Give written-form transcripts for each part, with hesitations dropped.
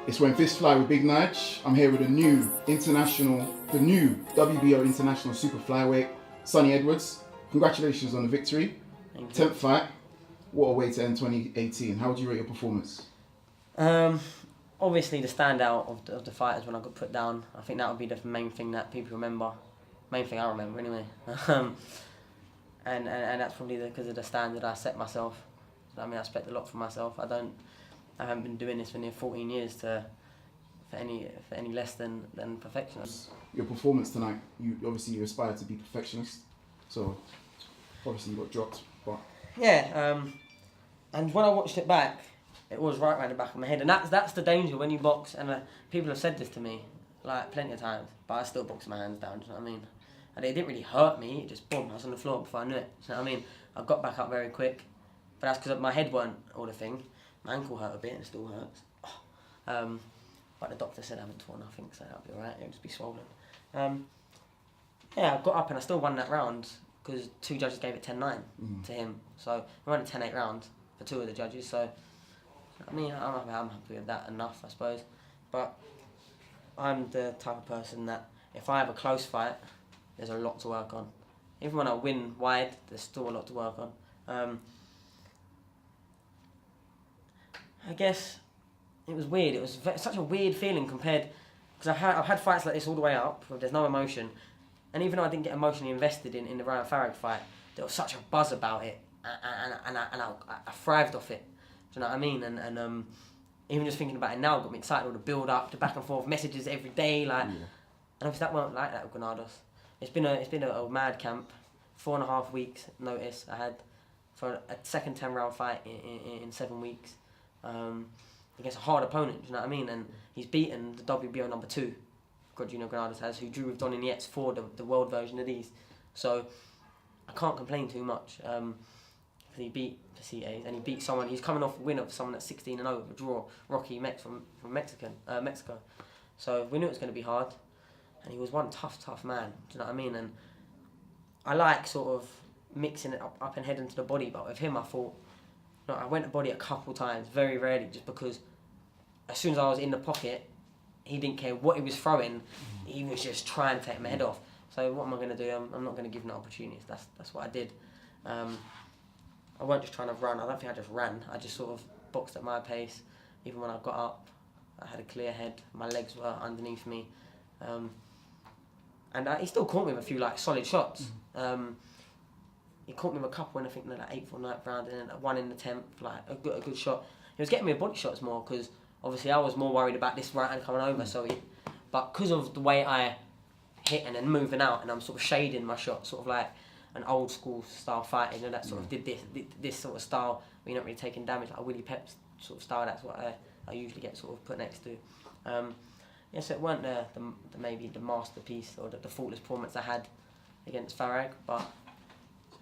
It's When Fists Fly with Big Nige. I'm here with the new WBO International Super-Flyweight Sunny Edwards. Congratulations on the victory. Thank you. 10th fight. What a way to end 2018. How would you rate your performance? Obviously the standout of the fight is when I got put down. I think that would be the main thing that people remember. Main thing I remember anyway. And that's probably because of the standard I set myself. I mean, I expect a lot from myself. I haven't been doing this for near 14 years for any less than perfection. Your performance tonight, you aspire to be perfectionist. So obviously you got dropped, but yeah. And when I watched it back, it was right around the back of my head, and that's the danger when you box. And people have said this to me like plenty of times, but I still boxed my hands down. Do you know what I mean? And it didn't really hurt me. It just boom, I was on the floor before I knew it. Do you know what I mean? I got back up very quick, but that's because my head weren't all the thing. My ankle hurt a bit and it still hurts. But the doctor said I haven't torn nothing, so that'll be alright. It'll just be swollen. Yeah, I got up and I still won that round because two judges gave it 10-9 to him. So we won a 10-8 round for two of the judges. So I mean, I'm happy with that enough, I suppose. But I'm the type of person that if I have a close fight, there's a lot to work on. Even when I win wide, there's still a lot to work on. I guess it was weird. It was such a weird feeling compared, because I've had fights like this all the way up where there's no emotion, and even though I didn't get emotionally invested in the Ryan Farag fight, there was such a buzz about it, and I thrived off it. Do you know what I mean? And even just thinking about it now got me excited. All the build up, the back and forth messages every day, like, and obviously that weren't like that with Granados. It's been a mad camp. 4.5 weeks notice I had for a second 10-round fight in 7 weeks. Against a hard opponent, do you know what I mean? And he's beaten the WBO number 2, Junior Granados has, who drew with Donny Nietzsche for the world version of these. So I can't complain too much. He beat Pacites and he beat someone. He's coming off a win of someone that's 16-0 with a draw, Rocky Mex from Mexico. So we knew it was going to be hard, and he was one tough man. Do you know what I mean? And I like sort of mixing it up and head into the body, but with him I thought. No, I went to body a couple times, very rarely, just because as soon as I was in the pocket, he didn't care what he was throwing. He was just trying to take my head off. So what am I going to do? I'm not going to give him opportunities. That's what I did. I weren't just trying to run. I don't think I just ran. I just sort of boxed at my pace. Even when I got up, I had a clear head. My legs were underneath me. And he still caught me with a few like solid shots. He caught me with a couple in I think the 8th or 9th round, and then one in the 10th, like a good shot. He was getting me body shots more because obviously I was more worried about this right hand coming over. But because of the way I hit and then moving out, and I'm sort of shading my shot, sort of like an old school style fighting, and that sort of did this sort of style where you're not really taking damage, like a Willie Pep sort of style. That's what I usually get sort of put next to. So it weren't maybe the masterpiece or the faultless performance I had against Farag, but.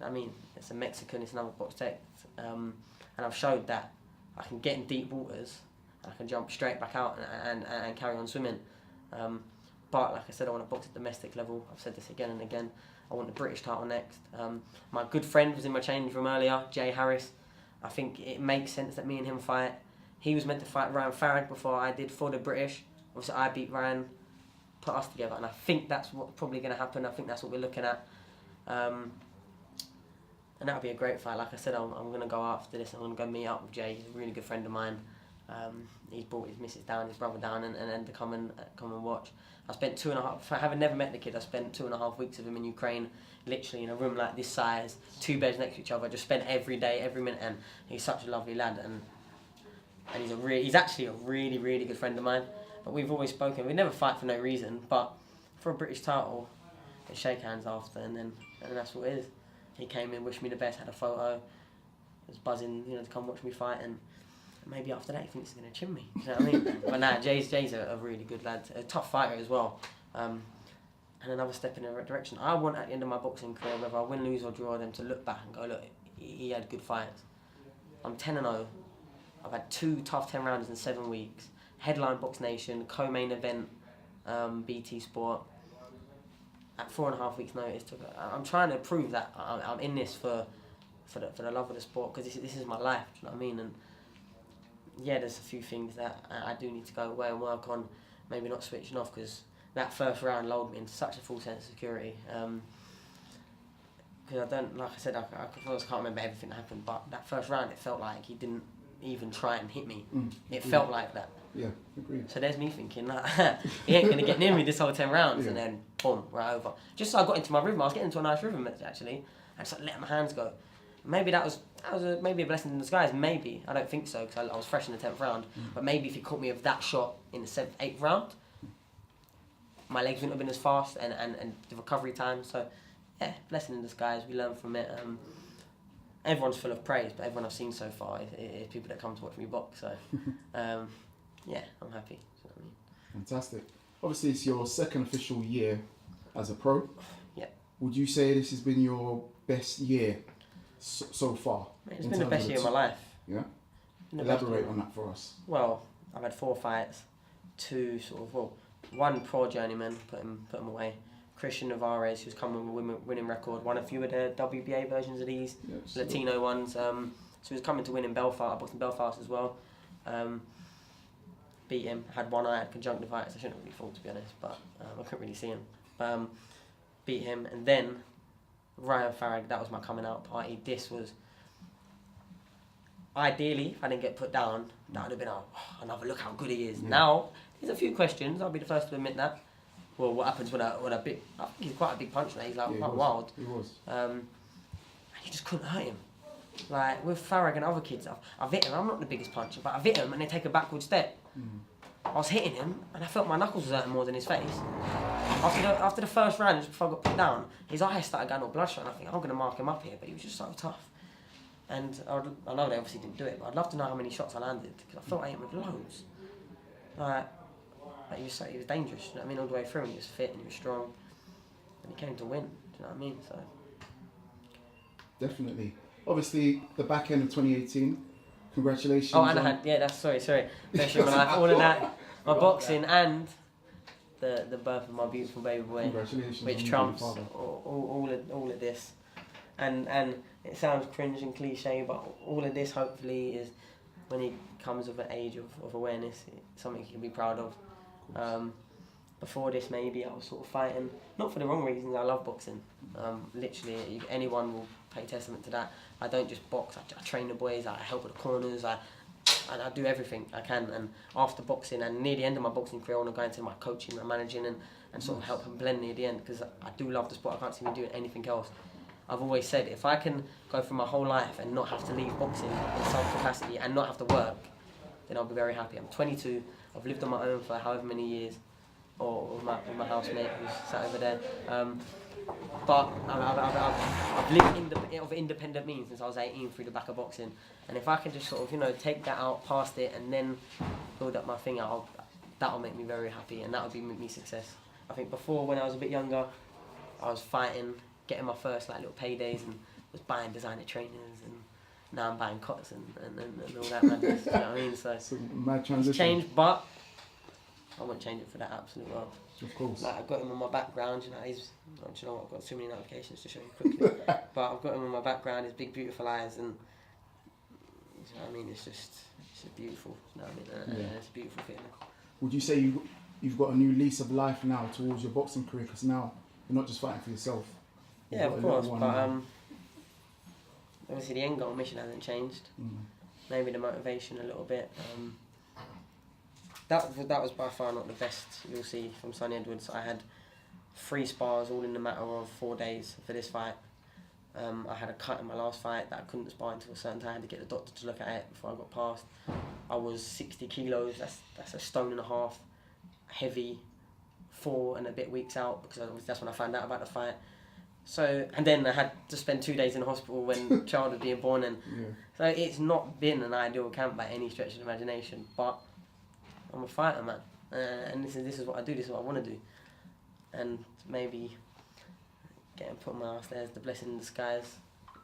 I mean, it's a Mexican, it's another box tech, and I've showed that I can get in deep waters and I can jump straight back out and carry on swimming. But like I said, I want to box at domestic level. I've said this again and again. I want the British title next. My good friend was in my change room earlier, Jay Harris. I think it makes sense that me and him fight. He was meant to fight Ryan Farag before I did for the British. Obviously, I beat Ryan, put us together, and I think that's what's probably going to happen. I think that's what we're looking at. And that'll be a great fight. Like I said, I'm going to go after this. I'm going to go meet up with Jay. He's a really good friend of mine. He's brought his missus down, his brother down, and then to come and watch. I spent 2.5. Having never met the kid, I spent 2.5 weeks with him in Ukraine, literally in a room like this size, 2 beds next to each other. Just spent every day, every minute, and he's such a lovely lad. And he's actually a really, really good friend of mine. But we've always spoken. We never fight for no reason, but for a British title, we shake hands after, and that's what it is. He came in, wished me the best, had a photo, was buzzing, to come watch me fight, and maybe after that he thinks he's going to chin me. You know what I mean? But nah, Jay's a really good lad, a tough fighter as well, and another step in the right direction. I want at the end of my boxing career, whether I win, lose or draw, them to look back and go, look, he had good fights. I'm 10-0. I've had 2 tough 10 rounds in 7 weeks. Headline Box Nation, co-main event, BT Sport. At 4.5 weeks' notice, I'm trying to prove that I'm in this for the love of the sport, because this is my life. Do you know what I mean? And yeah, there's a few things that I do need to go away and work on. Maybe not switching off, because that first round lulled me into such a full sense of security. Because I don't, like I said, I can't remember everything that happened, but that first round, it felt like he didn't even try and hit me. It felt like that. Yeah, agreed. So there's me thinking, like, he ain't going to get near me this whole 10 rounds, and then boom, we're over. Just so I got into my rhythm. I was getting into a nice rhythm, actually. I just let my hands go. Maybe that was maybe a blessing in disguise. Maybe. I don't think so, because I was fresh in the 10th round. But maybe if he caught me with that shot in the 7th, 8th round, my legs wouldn't have been as fast, and the recovery time. So, yeah, blessing in disguise. We learn from it. Everyone's full of praise, but everyone I've seen so far is people that come to watch me box. So, yeah, I'm happy. You know what I mean? Fantastic. Obviously, it's your second official year as a pro. Yeah. Would you say this has been your best year so far? It's been the best year of my life. Yeah? Elaborate on that for us. Well, I've had 4 fights, 2 sort of, well, 1 pro journeyman, put him away. Christian Navarez, who's come with a winning record, won a few of the WBA versions of these, Latino ones. So he was coming to win in Belfast. I boxed in Belfast as well. Beat him. Had one eye, had conjunctivitis. I shouldn't have really thought, to be honest, but I couldn't really see him. Beat him, and then Ryan Farag. That was my coming out party. This was ideally, if I didn't get put down, that would have been another look how good he is. Yeah. Now there's a few questions. I'll be the first to admit that. Well, what happens when a big? I think he's quite a big puncher. He's like quite wild. He was. And you just couldn't hurt him. Like with Farag and other kids, I've hit him. I'm not the biggest puncher, but I've hit him and they take a backward step. I was hitting him and I felt my knuckles was hurting more than his face. After the first round, just before I got put down, his eyes started going all bloodshot, and I think I'm going to mark him up here, but he was just so tough. And I know they obviously didn't do it, but I'd love to know how many shots I landed, because I felt I hit him with loads. Like he was dangerous. You know what I mean? All the way through, and he was fit and he was strong, and he came to win. Do you know what I mean? So definitely. Obviously, the back end of 2018. Congratulations. Oh, and I had sorry. Best year of my life. All of that, my boxing and the birth of my beautiful baby boy. Congratulations. Which trumps all of this. And it sounds cringe and cliche, but all of this hopefully is when he comes of an age of awareness, it's something he can be proud of. Before this, maybe I was sort of fighting, not for the wrong reasons. I love boxing. Literally, anyone will pay testament to that. I don't just box. I train the boys. I help with the corners. I do everything I can. And after boxing, and near the end of my boxing career, I want to go into my coaching, my managing, and sort of help them blend near the end, because I do love the sport. I can't see me doing anything else. I've always said, if I can go through my whole life and not have to leave boxing in some capacity and not have to work, then I'll be very happy. I'm 22. I've lived on my own for however many years, or with my housemate who's sat over there. But I've lived of independent means since I was 18 through the back of boxing. And if I can just sort of, take that out, past it, and then build up my thing, that'll make me very happy, and that'll be me success. I think before, when I was a bit younger, I was fighting, getting my first little paydays, and was buying designer trainers, and now I'm buying cots and all that madness. You know what I mean? So mad transition. It's changed, but I wouldn't change it for that absolute world. Of course. Like, I've got him on my background, I've got too many notifications to show you quickly. But I've got him on my background, his big beautiful eyes, and you know what I mean, it's just beautiful. You know what I mean? It's a beautiful feeling. Would you say you've got a new lease of life now towards your boxing career, because now you're not just fighting for yourself? Yeah, of course, but obviously the end goal mission hasn't changed. Maybe the motivation a little bit. That was by far not the best you'll see from Sunny Edwards. I had 3 spars all in the matter of 4 days for this fight. I had a cut in my last fight that I couldn't spar until a certain time. I had to get the doctor to look at it before I got past. I was 60 kilos, that's a stone and a half, heavy, 4 and a bit weeks out, because that's when I found out about the fight. So, and then I had to spend 2 days in the hospital when child was being born, and so it's not been an ideal camp by any stretch of the imagination, but I'm a fighter, man, and this is what I do, this is what I want to do, and maybe getting put on my ass there is the blessing in disguise.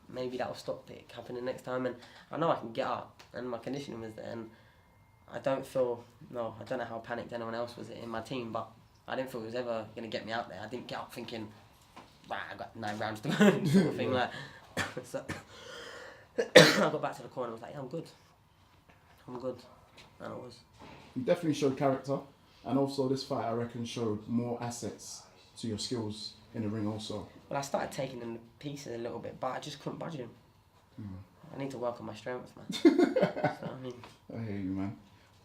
Maybe that'll stop it happening next time, and I know I can get up, and my conditioning was there, and I don't know how panicked anyone else was in my team, but I didn't feel it was ever going to get me out there. I didn't get up thinking, I got 9 rounds to go, sort of thing. Like, so I got back to the corner and was like, yeah, I'm good. And I was. You definitely showed character, and also this fight I reckon showed more assets to your skills in the ring also. Well, I started taking them to pieces a little bit, but I just couldn't budge him. I need to work on my strength, man. So, I mean, I hear you, man.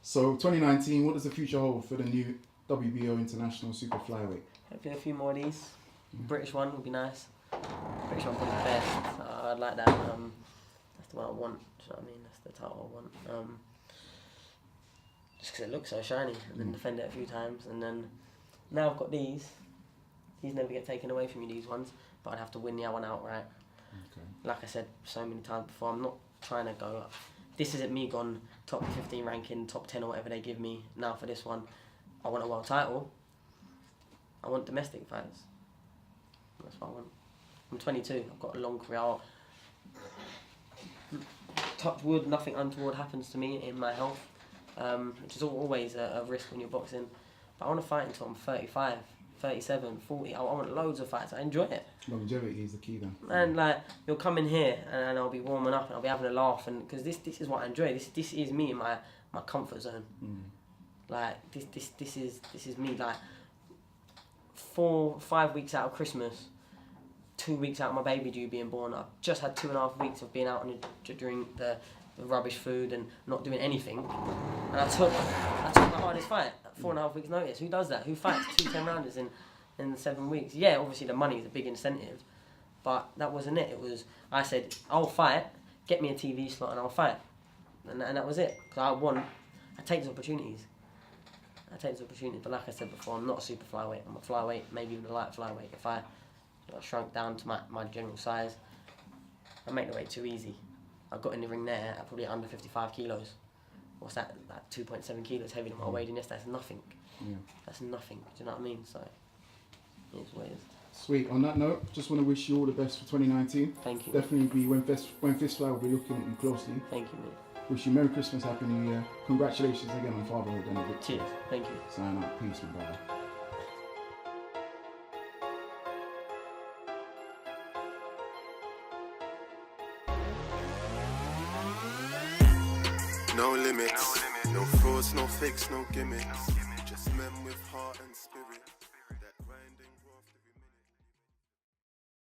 So 2019, what does the future hold for the new WBO International Super Flyweight? hopefully a few more of these. British one would be nice. British one would be the best. I'd like that. That's the one I want. Do you know what I mean? That's the title I want. Just because it looks so shiny, and then defend it a few times, and then now I've got these. These never get taken away from you, these ones, but I'd have to win the other one outright. Okay. Like I said so many times before, I'm not trying to go up. This isn't me gone top 15 ranking, top 10 or whatever they give me. Now for this one, I want a world title. I want domestic fights. That's what I want. I'm 22, I've got a long career. Touch wood, nothing untoward happens to me in my health, which is always a risk when you're boxing. But I want to fight until I'm 35, 37, 40. I want loads of fights. I enjoy it. Longevity is the key then. And like, you'll come in here and I'll be warming up and I'll be having a laugh, and because this is what I enjoy. This is me in my comfort zone. Like this is me. Like 4-5 weeks out of Christmas, 2 weeks out of my baby due being born. I've just had 2.5 weeks of being out during the rubbish food and not doing anything. And I took my hardest fight at 4.5 weeks notice. Who does that? Who fights 2 10-rounders in 7 weeks? Yeah, obviously the money is a big incentive, but that wasn't it. It was, I said, I'll fight, get me a TV slot and I'll fight. And that was it. Because I take these opportunities. But like I said before, I'm not a super flyweight. I'm a flyweight, maybe even a light flyweight. If I shrunk down to my general size, I make the weight too easy. I got in the ring there at probably under 55 kilos. What's that? Like 2.7 kilos heavier than what I weighed in yesterday. That's nothing. Yeah. That's nothing. Do you know what I mean? So, it's what it is. Sweet. On that note, just want to wish you all the best for 2019. Thank you. Definitely be when Fist Fly will be looking at you closely. Thank you, mate. Wish you Merry Christmas, Happy New Year. Congratulations again on fatherhood and a victory. Cheers. Thank you. Sign out. Peace, my brother. No limits, no frauds, no fakes, no gimmicks. Just men with heart and spirit.